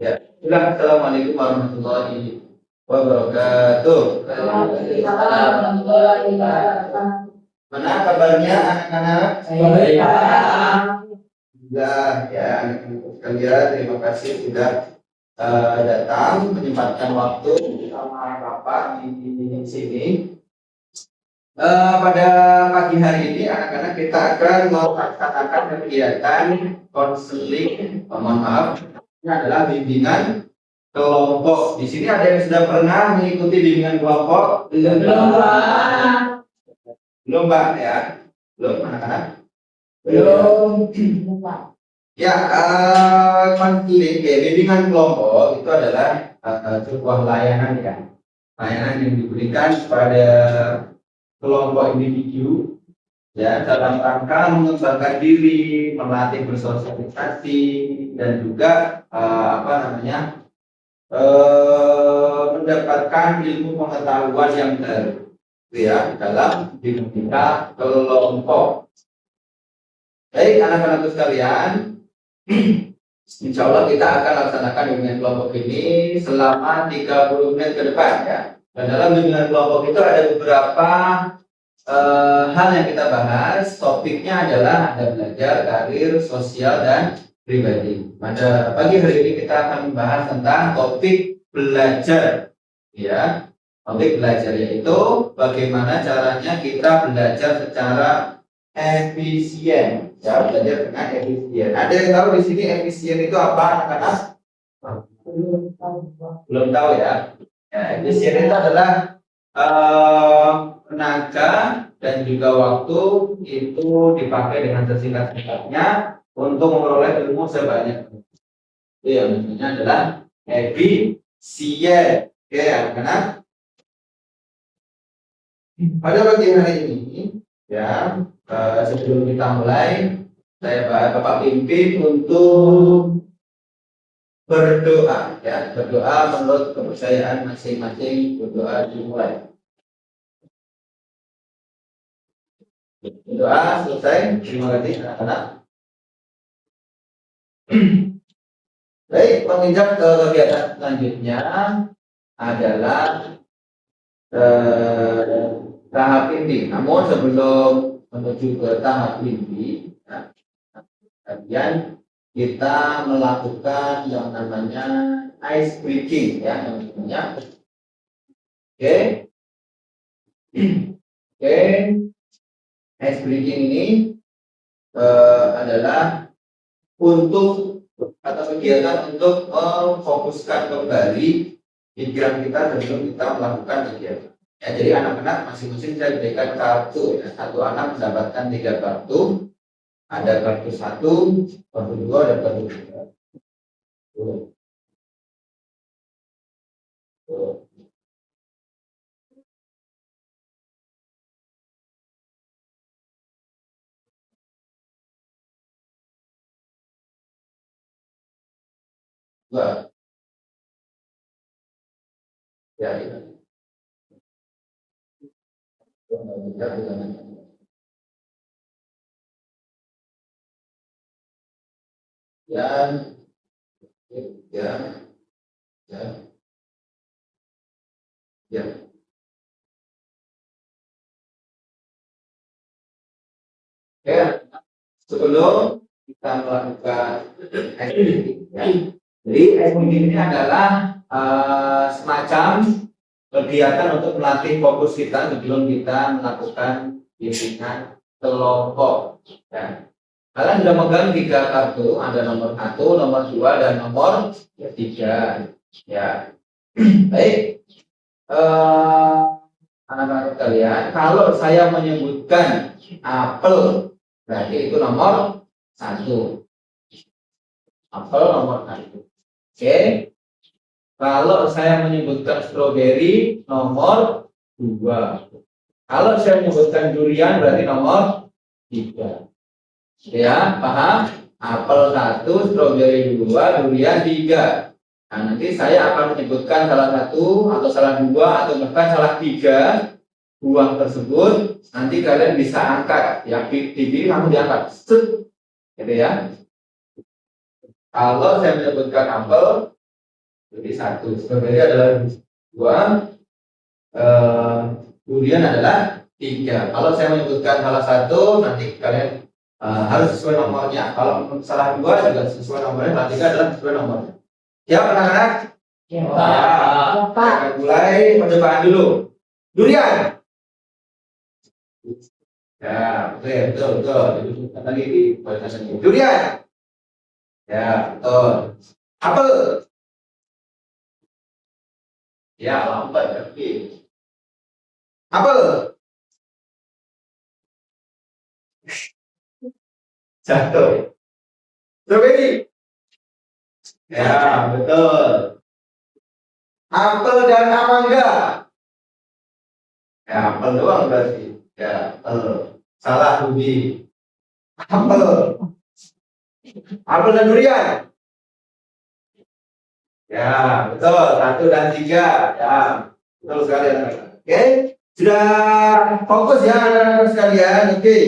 Ya, Assalamualaikum warahmatullahi wabarakatuh. Waalaikumsalam warahmatullahi wabarakatuh. Mana kabarnya anak-anak? Baik, Pak. Alhamdulillah ya, anak-anak sekalian, terima kasih sudah datang menyempatkan waktu bersama Bapak di sini. Pada pagi hari ini anak-anak kita akan melaksanakan kegiatan konseling, mohon maaf, ini adalah bimbingan kelompok. Di sini ada yang sudah pernah mengikuti bimbingan kelompok? Belum, Pak. Belum, Pak ya? Belum, anak-anak? Belum. Ya, konseling, bimbingan kelompok itu adalah sebuah layanan ya, layanan yang diberikan kepada kelompok individu ya dalam rangka mengembangkan diri, melatih bersosialisasi dan juga mendapatkan ilmu pengetahuan yang baru ya dalam dinamika kelompok. Baik anak-anakku sekalian, insya Allah kita akan laksanakan bimbingan kelompok ini selama 30 menit ke depan ya. Dan dalam bimbingan kelompok itu ada beberapa hal yang kita bahas. Topiknya adalah ada belajar, karir, sosial, dan pribadi. Pada pagi hari ini kita akan membahas tentang topik belajar ya. Topik belajar yaitu bagaimana caranya kita belajar secara efisien ya, belajar dengan efisien. Ada yang tahu di sini efisien itu apa anak-anak? Belum tahu ya. Ya, efisien itu adalah tenaga dan juga waktu itu dipakai dengan sesingkat-singkatnya untuk memperoleh ilmu sebanyak itu. Yang namanya adalah efisien. Oke, anak-anak. Pada pagi hari ini, ya, sebelum kita mulai, Bapak pimpin untuk berdoa ya, berdoa menurut kepercayaan masing-masing. Berdoa dimulai. Berdoa selesai. Terima kasih anak-anak. Baik, menginjak ke kegiatan selanjutnya adalah tahap inti. Namun sebelum menuju ke tahap inti, kemudian kita melakukan yang namanya ice breaking ya, namanya. Oke. Ice breaking ini adalah untuk atau kegiatan untuk memfokuskan kembali pikiran kita sebelum kita melakukan kegiatan. Ya, jadi anak-anak masing-masing saya berikan kartu ya. Satu anak mendapatkan 3 kartu. Ada kartu 1, kartu 2, dan kartu 3. Dua. Ya, ya. Ya. Oke, sebelum kita melakukan activity, ya. Jadi activity ini adalah semacam kegiatan untuk melatih fokus kita sebelum kita melakukan bimbingan kelompok. Ya. Kalian sudah memegang 3 kartu, ada nomor 1, nomor 2, dan nomor 3. Ya, baik. Anak-anak kalian, kalau saya menyebutkan apel, berarti itu nomor 1. Apel nomor 1. Oke. Kalau saya menyebutkan stroberi, nomor 2. Kalau saya menyebutkan durian, berarti nomor 3. Ya, paham? Apel 1, stroberi 2, durian 3. Nah, nanti saya akan menyebutkan salah 1 atau salah 2 atau bahkan salah 3 buah tersebut. Nanti kalian bisa angkat, yang dipilih langsung diangkat, set, gitu ya. Kalau saya menyebutkan apel, Jadi 1. Strawberry adalah 2. Durian adalah 3. Kalau saya menyebutkan salah satu, nanti kalian harus sesuai nomornya. Kalau salah 2 juga sesuai nomornya. Salah 3 adalah sesuai nomornya. Siap anak-anak? Ya, Ya. Pak. Kita akan mulai percobaan dulu. Durian. Ya, betul. Jadi kita lagi di bahasan ini. Durian. Ya, betul. Apel. Ya, lambat tapi. Apel. Jatuh. Strawberry. Ya, betul. Apel dan mangga. Ya, apel doang berarti. Ya, apel. Salah Budi. Apel. Apel dan durian. Ya, betul. 1 dan 3. Ya, betul sekali anak-anak. Oke, sudah fokus ya anak-anak sekalian. Oke,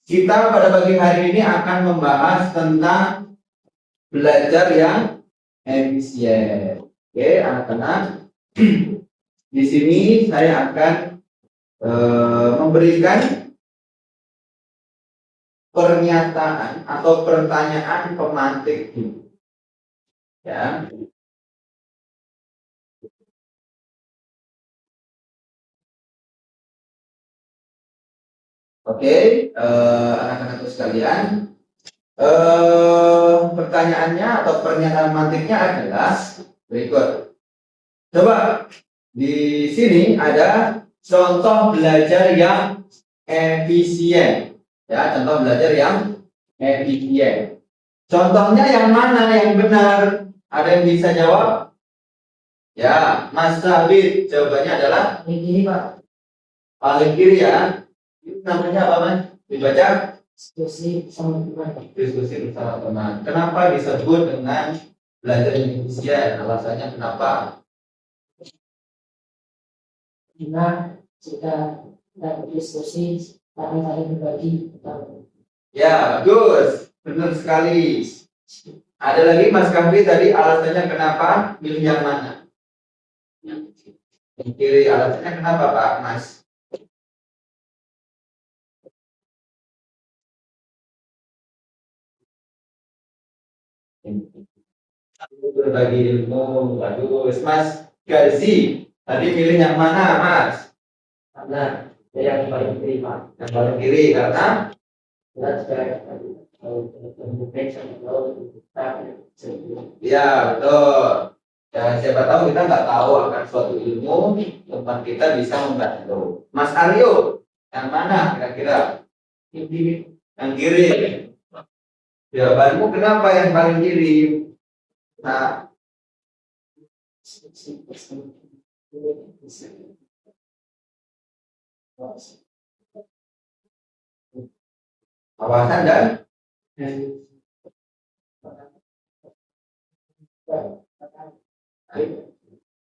kita pada pagi hari ini akan membahas tentang belajar yang efisien. Oke, anak-anak. Di sini saya akan memberikan pernyataan atau pertanyaan pemantik. Ya. Oke, anak-anak sekalian, pertanyaannya atau pernyataan mantiknya adalah berikut. Coba di sini ada contoh belajar yang efisien. Ya, contoh belajar yang efisien. Contohnya yang mana yang benar? Ada yang bisa jawab? Ya, Mas Sabit, jawabannya adalah Ini, Pak. paling kiri ya. Itu namanya apa, Mas? Dibaca Diskusi sama teman. diskusi bersama teman. Kenapa disebut dengan belajar yang efisien? Alasannya kenapa? Karena jika kita berdiskusi, kami saling berbagi. Ya, bagus. Benar sekali. Ada lagi Mas Kahfi tadi alasannya kenapa pilih yang mana? Yang kiri, alasannya kenapa Pak Mas? Berbagi ilmu. Bagus. Mas Gazi tadi pilih yang mana Mas? Karena yang paling kiri, Pak. Yang paling kiri karena ya betul. Dan siapa tahu kita nggak tahu akan suatu ilmu, tempat kita bisa membantu. Mas Aryo, yang mana kira-kira? Yang kiri. Jawabanmu kenapa yang paling kiri? Nah, wawasan dan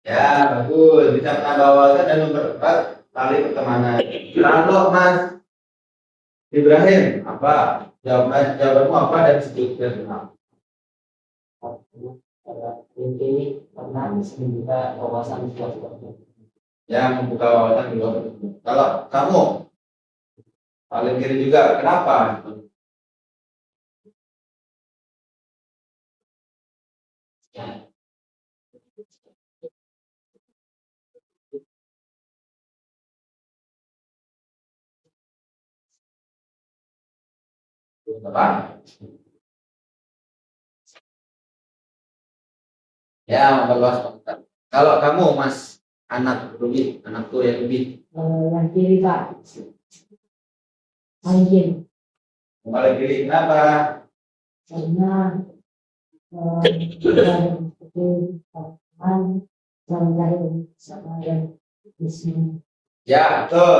ya bagus, bisa menambah wawasan dan mempercepat tali pertemanan. Kalau Mas Ibrahim, apa jawabanmu apa dan sebutkan kenapa? Ini karena membuka wawasan Yang membuka wawasan di luar. Kalau kamu paling kiri juga, kenapa? Apa? Ya, memperluas pengetahuan. Kalau kamu Mas anak Rubi, anakku yang lebih yang kiri, Pak. Paling paling kiri, kenapa? karena Ya, betul.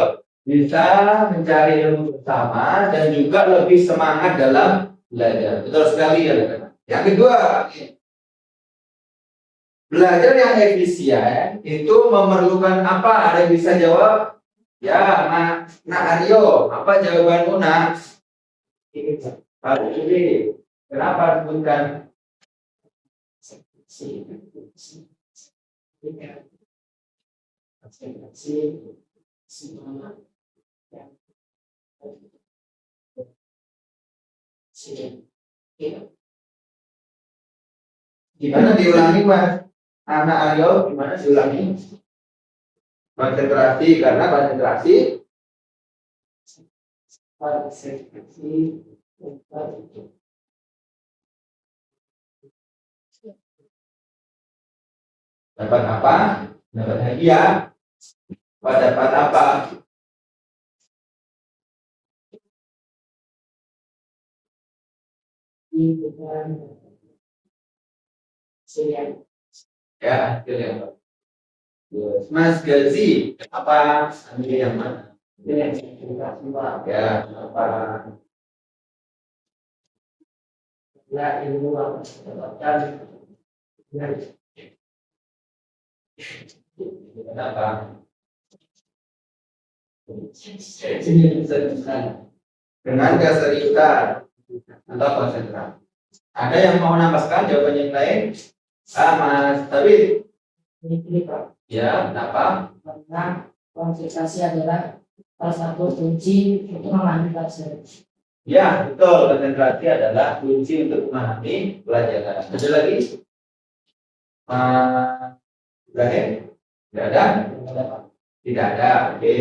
Bisa mencari ilmu bersama dan juga lebih semangat dalam belajar. Betul sekali ya, teman-teman. Yang kedua, belajar yang efisien itu memerlukan apa? Ada yang bisa jawab? Ya, Nak Aryo, apa jawabanmu, Nak? Ini. Kenapa sebutkan? dengan konsentrasi semua yang sedang Gimana diulangi Mas? Anak Aryo, gimana diulangi? Konsentrasi, karena konsentrasi dapat apa? Dapat hadiah. Dapat apa? dengan sedang Ya, hasil yang bagus. Mas Gazi, apa? Ambil yang mana? dengan semua Ya, apa? ya ilmu yang dapatkan dengan Kenapa? Dengan keseriusan atau konsentrasi. Ada yang mau menambahkan jawaban yang lain? Mas, tapi ini Pak, ya, kenapa? karena konsentrasi adalah salah satu kunci untuk memahami pelajaran. Ya, betul. Konsentrasi adalah kunci untuk memahami pelajaran. Ada lagi? Mas Ibrahim? Tidak ada? Tidak ada. Oke.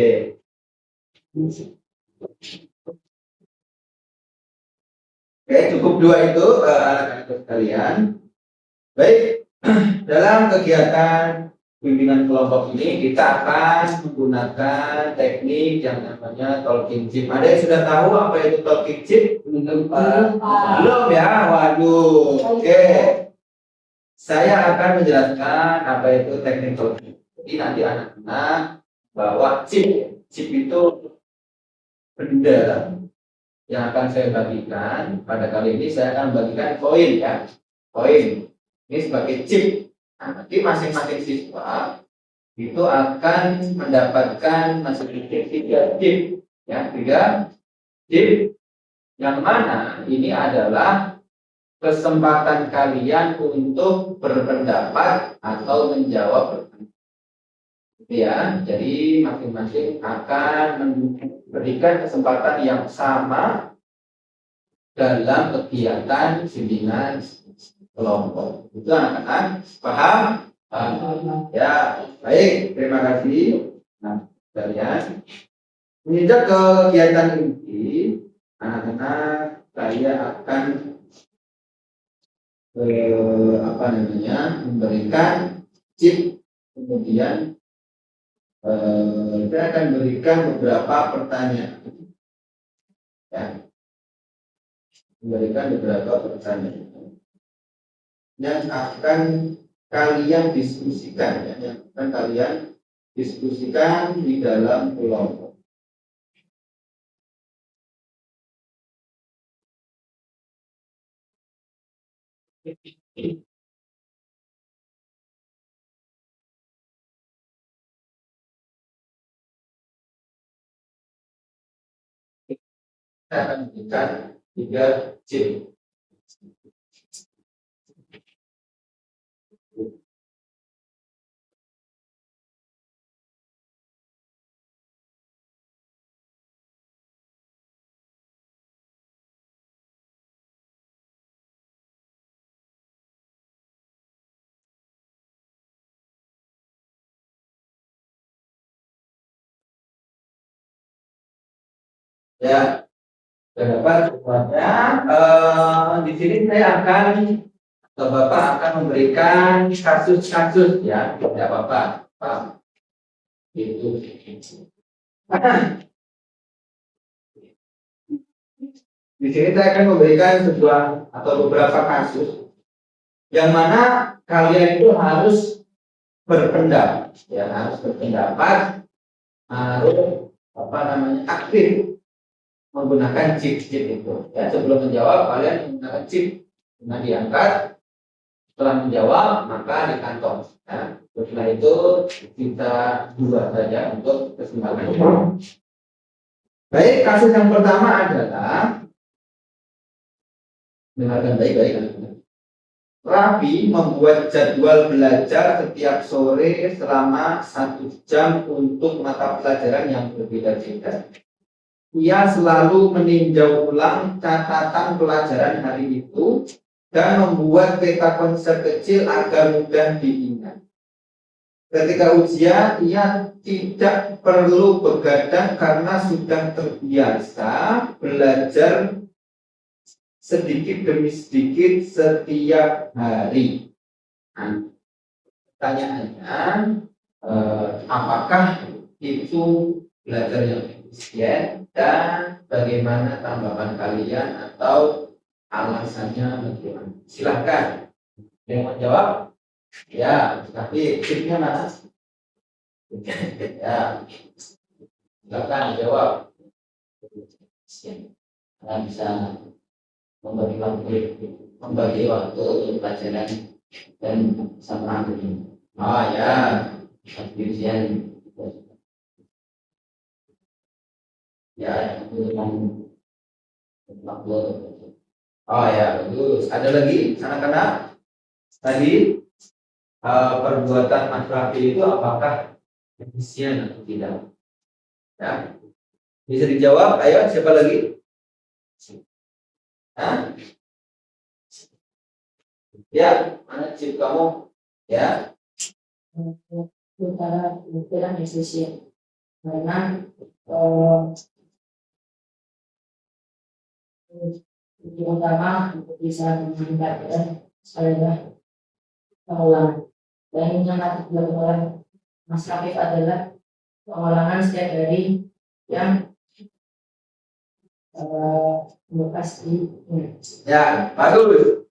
Oke, cukup dua itu anak-anak sekalian. Baik, dalam kegiatan bimbingan kelompok ini kita akan menggunakan teknik yang namanya talking chip. Ada yang sudah tahu apa itu talking chip? Belum, Pak. Belum ya? Waduh. Oke. Saya akan menjelaskan apa itu teknik talking chip. Jadi nanti anak-anak bawa chip. Chip itu benda yang akan saya bagikan. Pada kali ini saya akan bagikan koin ya. Koin. Ini sebagai chip. Nah, nanti masing-masing siswa itu akan mendapatkan masing-masing 3 chip. Ya, 3 chip. Yang mana ini adalah kesempatan kalian untuk berpendapat atau menjawab pertanyaan. Ya, jadi masing-masing akan memberikan kesempatan yang sama dalam kegiatan bimbingan kelompok. Itu anak-anak paham? Ya, baik. Terima kasih. Nah, kalian menginjak ke kegiatan ini, anak-anak saya akan memberikan chip, kemudian saya akan berikan beberapa pertanyaan. Ya, memberikan beberapa pertanyaan yang akan kalian diskusikan, ya, yang akan kalian diskusikan di dalam kelompok. Saya akan berikan 3 chip. Ya, dapat semuanya. Di sini saya akan Bapak akan memberikan kasus-kasus ya, tidak apa-apa. Pak. Itu. Di sini saya akan memberikan sebuah atau beberapa kasus yang mana kalian itu harus berpendapat, ya harus berpendapat, harus aktif menggunakan chip-chip itu. Ya, sebelum menjawab kalian menggunakan chip dengan diangkat. Setelah menjawab maka dikantong. Ya. Setelah itu kita buat saja untuk kesempatan. Baik, kasus yang pertama adalah dengarkan baik-baik. Rafi membuat jadwal belajar setiap sore selama 1 jam untuk mata pelajaran yang berbeda-beda. Ia selalu meninjau ulang catatan pelajaran hari itu dan membuat peta konsep kecil agar mudah diingat. Ketika ujian, ia tidak perlu begadang karena sudah terbiasa belajar sedikit demi sedikit setiap hari. Nah, pertanyaannya, apakah itu belajar yang efisien dan bagaimana tanggapan kalian atau alasannya bagaimana? Silahkan yang menjawab. Ya, tapi tipsnya mana? Ya, silakan jawab. Kalian bisa membagi waktu untuk pelajaran dan sama ini. Oh ya, Ujian ya. dengan waktu. Oh ya, bagus. Ada lagi anak-anak tadi perbuatan Mas Rafi itu apakah efisien atau tidak? Ya, bisa dijawab. Ayo, siapa lagi? Hah? Ya, mana chip kamu? Ya, Cara pikiran efisien karena tujuan utama untuk bisa meningkatkan adalah pengulangan. Dan yang harus dilakukan oleh Mas Rafif adalah pengulangan setiap hari yang bekas di ya, bagus.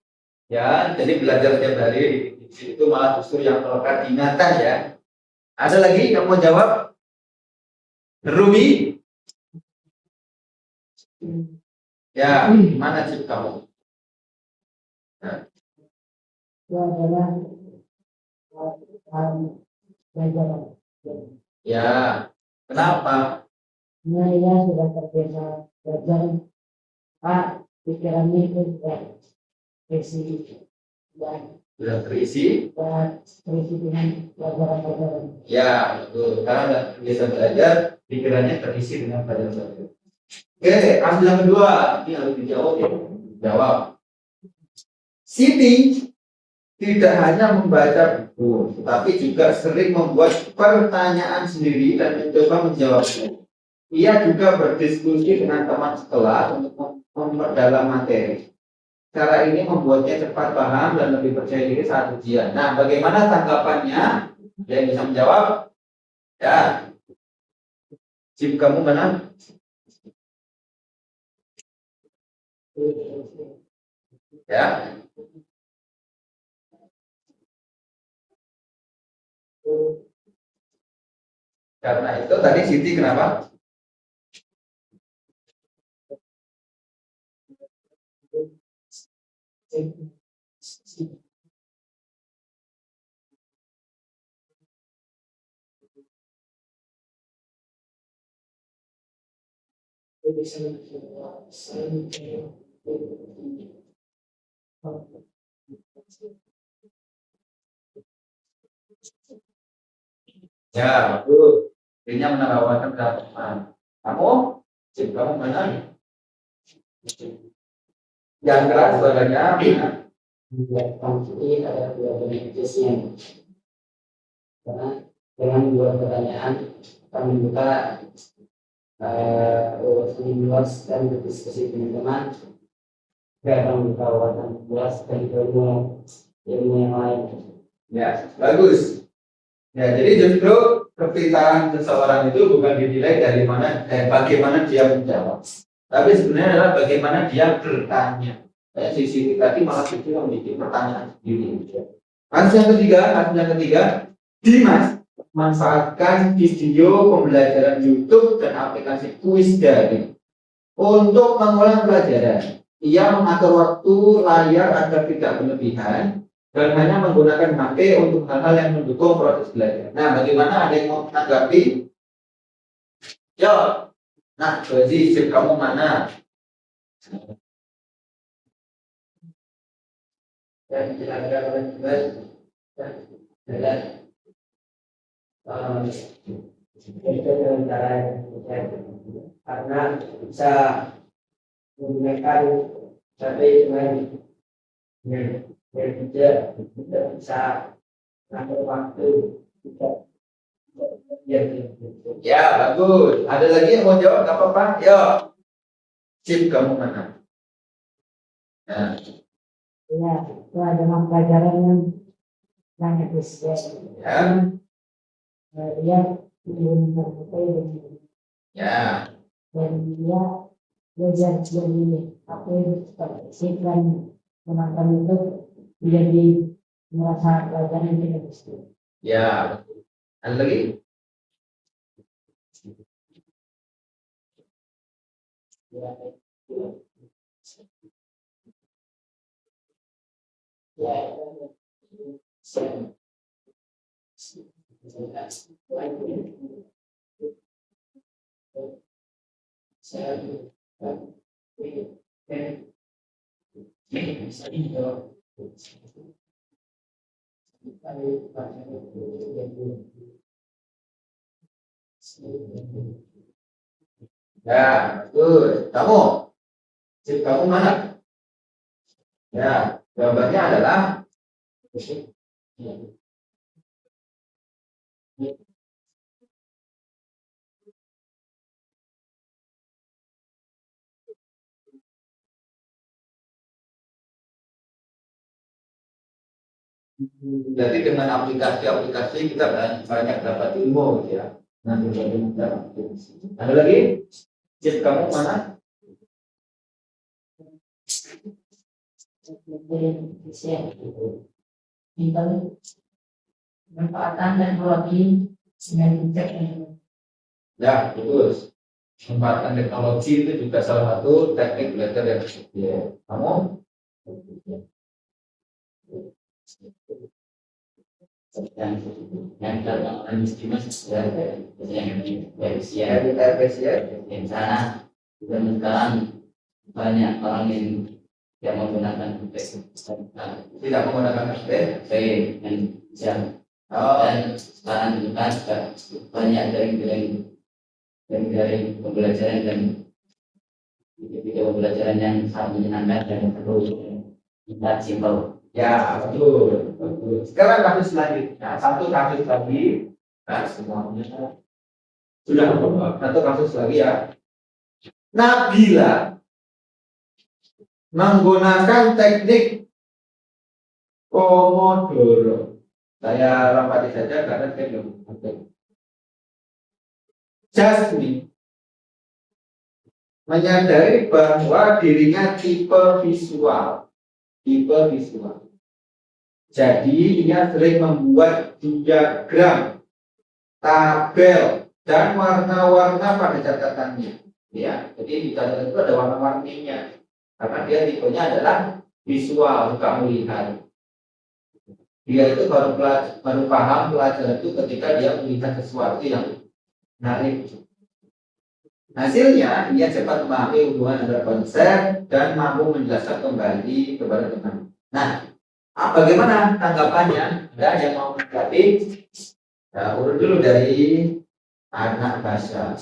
Ya, jadi belajar setiap hari itu malah justru yang melekat ingatan ya. Ada lagi yang mau jawab? Rumi? Ya, mana chip kamu? adalah belajar. Ya, kenapa? Ia sudah terbiasa belajar, pikirannya itu sudah terisi dan Sudah terisi? terisi dengan pelajaran-pelajaran. Ya, betul. Karena udah biasa belajar, pikirannya terisi dengan pelajaran. Oke, kasus yang kedua. Ini harus dijawab ya. Jawab. Siti tidak hanya membaca buku, tetapi juga sering membuat pertanyaan sendiri dan mencoba menjawabnya. Ia juga berdiskusi dengan teman sekelas untuk memperdalam materi. Cara ini membuatnya cepat paham dan lebih percaya diri saat ujian. Nah, bagaimana tanggapannya? Yang bisa menjawab? Ya, chip kamu mana? Ya, karena itu tadi Siti kenapa? Ya, betul. Ini menambah wawasan teman. Kamu, chip kamu mana? Yang keras suaranya mana? Ini adalah dua beneficientnya karena dengan dua pertanyaan akan membuka wawasan luas dan berdiskusi dengan teman akan membuka wawasan luas dan ilmu yang lain. Ya, bagus. Ya, jadi justru kepintaran seseorang itu bukan dinilai dari mana dan bagaimana dia menjawab, tapi sebenarnya adalah bagaimana dia bertanya. Sisi tadi malah itu memiliki pertanyaan sendiri. Kasus yang ketiga, Dimas manfaatkan video pembelajaran YouTube dan aplikasi kuis daring untuk mengulang pelajaran. Ia mengatur waktu layar agar tidak berlebihan dan hanya menggunakan HP untuk hal-hal yang mendukung proses belajar. Nah, bagaimana, ada yang mau menanggapi? Yo, nah, jadi chip kamu mana? dan dijelaskan oleh tugas dan itu dengan cara yang karena bisa menggunakan sampai dengan tidak bisa ngatur waktu tidak. Ya, ya bagus. Ada lagi yang mau jawab? Gak apa-apa. Yo, Cip kamu mana? Nah, Ya, itu ada pelajaran yang sangat besar. ya, Dia belum tercapai ya. dan dia belajar dari apa yang dan menonton itu menjadi merasa pelajaran yang tidak bisa. Ya, ada lagi? Ya, ya, Ya, bagus. Kamu, Cip kamu mana? Ya, jawabannya adalah jadi dengan aplikasi-aplikasi kita banyak dapat ilmu gitu ya. Nanti bagaimana? Ada lagi? Cip kamu mana? manfaatkan teknologi dengan bijak. Ya, betul. Manfaatkan teknologi itu juga salah satu teknik belajar yang efisien. Kamu? yang terlalu istimewa Efisien, efisien. yang sana dan sekarang banyak orang yang menggunakan Tidak menggunakan HP. yang bisa Oh, dan sekarang juga banyak dari pembelajaran dan video pembelajaran yang sangat menyenangkan dan terus kita simpel. ya, betul. Betul. Sekarang kasus selanjutnya, satu kasus lagi. Nah, semuanya sudah satu kasus lagi ya. Nabila menggunakan teknik Pomodoro. Saya rapati saja karena saya belum pakai. Jasmine menyadari bahwa dirinya tipe visual. Tipe visual. Jadi dia sering membuat diagram, tabel, dan warna-warna pada catatannya. Ya, jadi di catatan itu ada warna-warninya. Karena dia tipenya adalah visual, suka melihat. Dia itu baru paham pelajaran itu ketika dia melihat sesuatu yang menarik. Hasilnya, dia cepat memahami hubungan antara konsep dan mampu menjelaskan kembali kepada teman. Nah, bagaimana tanggapannya? Ada yang mau menanggapi? Ya, urut dulu dari anak bahasa.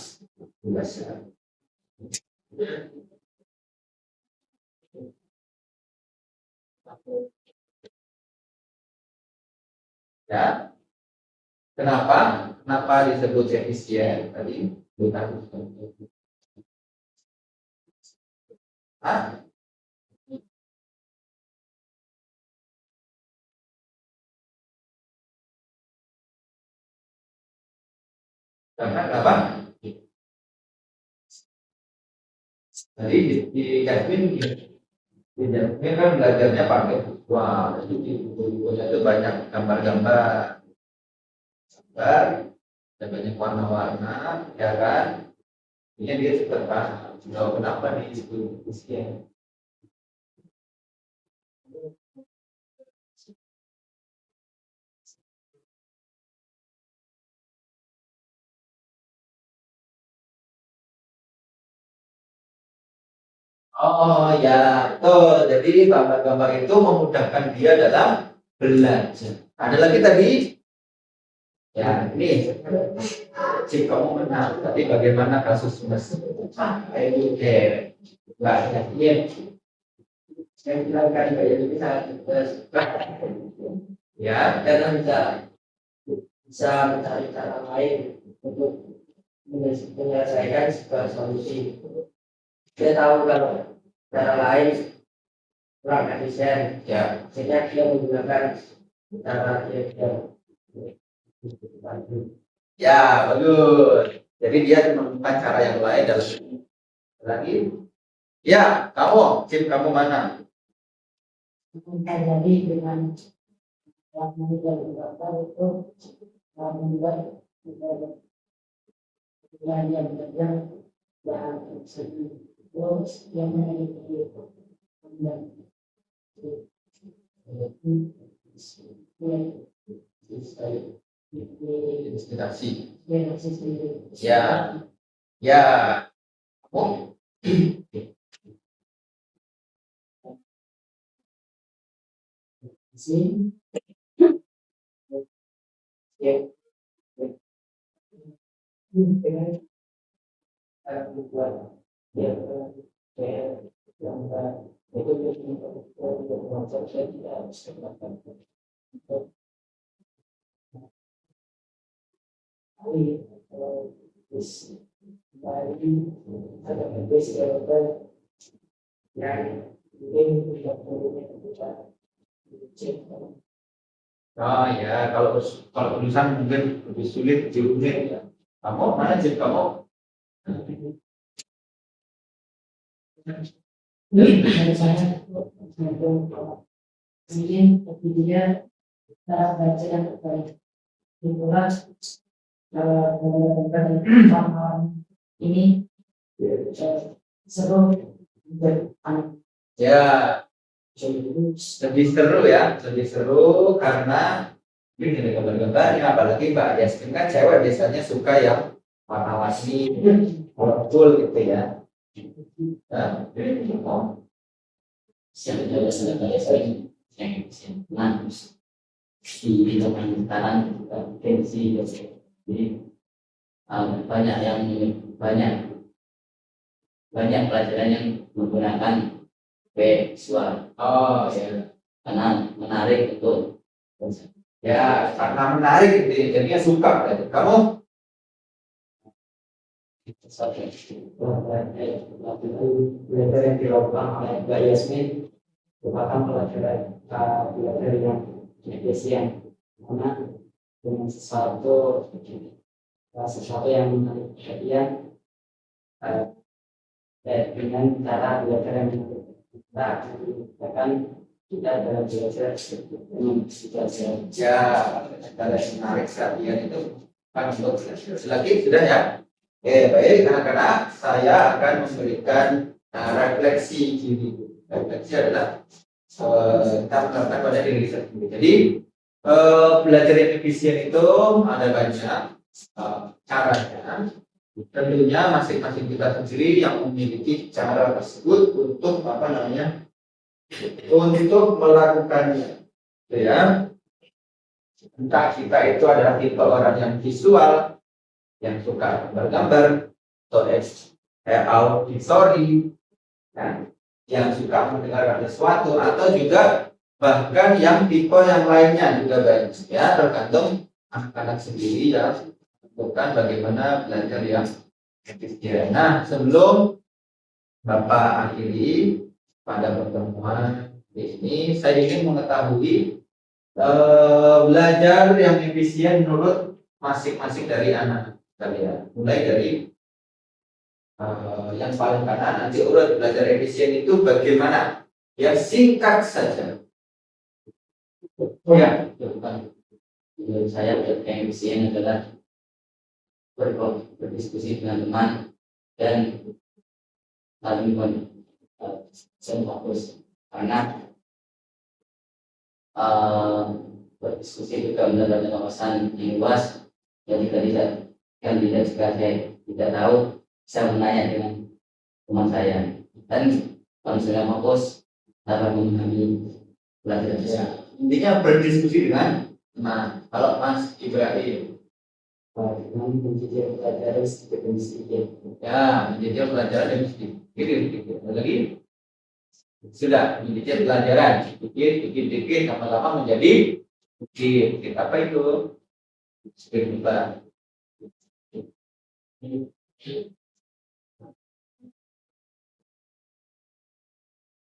Ya, kenapa? Kenapa disebut efisien tadi? Bukan. Hah? Karena apa? Tadi di Jasmine kan belajarnya pakai wah, jadi di buku-bukunya itu banyak gambar-gambar, dan banyak warna-warna, ya kan? Ini dia suka paham. Kenapa nih disebut efisien? Oh ya, betul. Jadi gambar-gambar itu memudahkan dia dalam belajar. Ada lagi tadi, ya ini jika kamu menang, tapi bagaimana kasus Mas? Oke, nggak yakin. Saya bilang kan kayak bisa, ya, karena bisa mencari cara lain untuk menyelesaikan sebuah solusi. Dia tahu kalau cara lain kurang efisien, ya, sehingga dia menggunakan cara dia. Ya, bagus. Jadi dia menemukan cara yang lain dalam lagi. Ya, kamu, Cip, kamu mana? Jadi dengan membuat gambar itu membuat yang belajar yang terus yang memiliki Inspirasi. Ya, ya. Kamu? sih dengan membuat gambar itu konsep saya tidak harus melakukan kalau dari ada basic level yang mungkin tidak perlu kita cek. Oh ya, kalau tulisan mungkin lebih sulit, lebih rumit ya. Kamu mana, Cip, kamu? Dari saya mungkin bagi dia cara baca yang terbaik itulah pengalaman ini seru dan Ya, lebih seru ya, lebih seru karena ini ada gambar-gambarnya, apalagi Mbak Yasmin kan cewek biasanya suka yang warna-warni, colorful gitu ya. Nah, Siapa juga sebenarnya sering yang bagus di zaman sekarang tensi jadi banyak yang banyak banyak pelajaran yang menggunakan visual oh ya, karena menarik untuk ya karena menarik gitu, ya, jadinya suka. Kamu? Belajar yang dilakukan oleh Mbak Yasmin merupakan belajar yang efisien karena dengan sesuatu yang menarik perhatian dengan cara belajar yang kita akan kita dalam belajar dengan belajar Ya, cara yang menarik sekalian itu kan untuk lagi sudah ya. Baik, anak-anak, saya akan memberikan refleksi diri. Refleksi adalah kita menerapkan pada diri kita sendiri. Jadi belajar yang efisien itu ada banyak caranya. Tentunya masing-masing kita sendiri yang memiliki cara tersebut untuk apa namanya, untuk melakukannya, gitu ya. Entah kita itu adalah tipe orang yang visual, yang suka bergambar, atau auditory, ya, yang suka mendengarkan sesuatu, atau juga bahkan yang tipe yang lainnya juga banyak ya, tergantung anak-anak sendiri yang menentukan bagaimana belajar yang efisien. Nah, sebelum Bapak akhiri pada pertemuan ini, saya ingin mengetahui belajar yang efisien menurut masing-masing dari anak kalian. Mulai dari yang paling kanan, nanti urut belajar efisien itu bagaimana? Ya singkat saja. ya menurut saya yang efisien adalah berdiskusi dengan teman dan saling fokus karena berdiskusi juga mendapatkan wawasan yang luas dan jika jika saya tidak tahu saya menanya dengan teman saya dan Kalau sudah fokus dapat memahami pelajaran Ya, intinya berdiskusi dengan teman. Kalau Mas Ibrahim, dengan mencicil pelajaran sedikit demi sedikit. ya mencicil pelajaran demi sedikit. Lagi sudah mencicil pelajaran sedikit, lama-lama menjadi bukit. Apa itu? Bukit apa?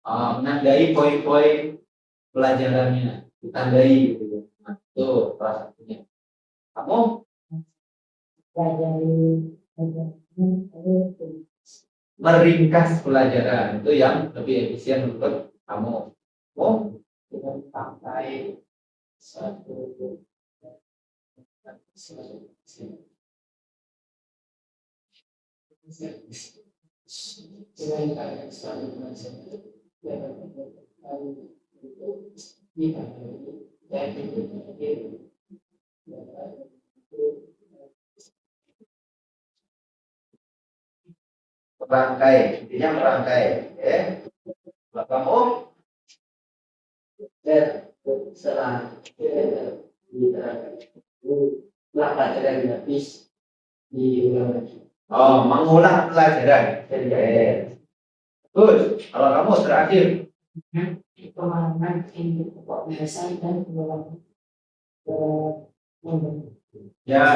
Menandai poin-poin pelajarannya, ditandai gitu. Nah, itu salah satunya. Kamu meringkas pelajaran itu yang lebih efisien untuk kamu. Oh, Dengan pakai satu dengan kalian selalu mengajarkan merangkai, intinya merangkai. Oke. Kalau kamu setelah diterangkan pelajaran habis diulang lagi. mengulang pelajaran. Oke. Good. Kalau kamu terakhir, pemahaman ilmu pokok bahasa dan pengulangan ya,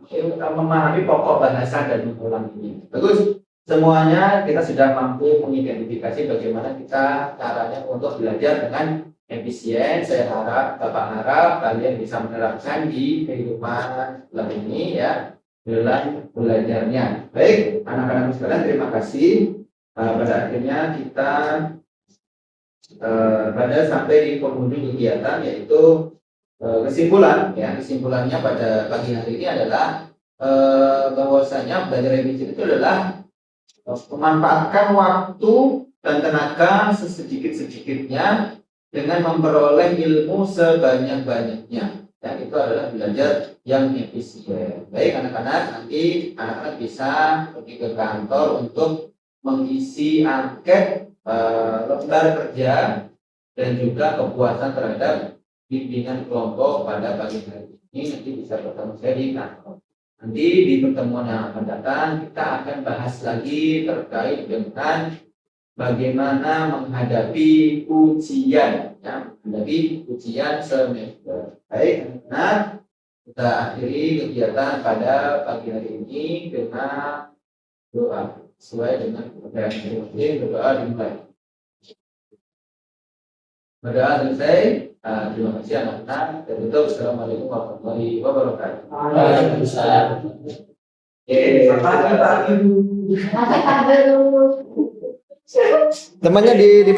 kita memahami pokok bahasa dan mengulang ini. Bagus. Semuanya kita sudah mampu mengidentifikasi bagaimana kita caranya untuk belajar dengan efisien. Saya harap kalian bisa menerapkan di kehidupan setelah ini ya, dalam belajarnya. Baik, anak-anak sekalian, terima kasih. Pada akhirnya kita pada sampai di penghujung kegiatan, yaitu kesimpulan. Ya, kesimpulannya pada pagi hari ini adalah bahwasanya belajar efisien itu adalah memanfaatkan waktu dan tenaga sesedikit-sedikitnya dengan memperoleh ilmu sebanyak-banyaknya. Dan itu adalah belajar yang efisien. Baik anak-anak, nanti anak-anak bisa pergi ke kantor untuk mengisi angket lembar kerja dan juga kepuasan terhadap bimbingan kelompok pada pagi hari ini. Nanti bisa bertemu saya di kantor. Nanti di pertemuan yang akan datang kita akan bahas lagi terkait dengan bagaimana menghadapi ujian, ya, menghadapi ujian semester. Baik, nah kita akhiri kegiatan pada pagi hari ini dengan doa sesuai dengan kepercayaan masing-masing. Berdoa dimulai. Berdoa selesai. Terima kasih anak-anak. Tertutup. Assalamualaikum warahmatullahi wabarakatuh. Waalaikumsalam. Temannya di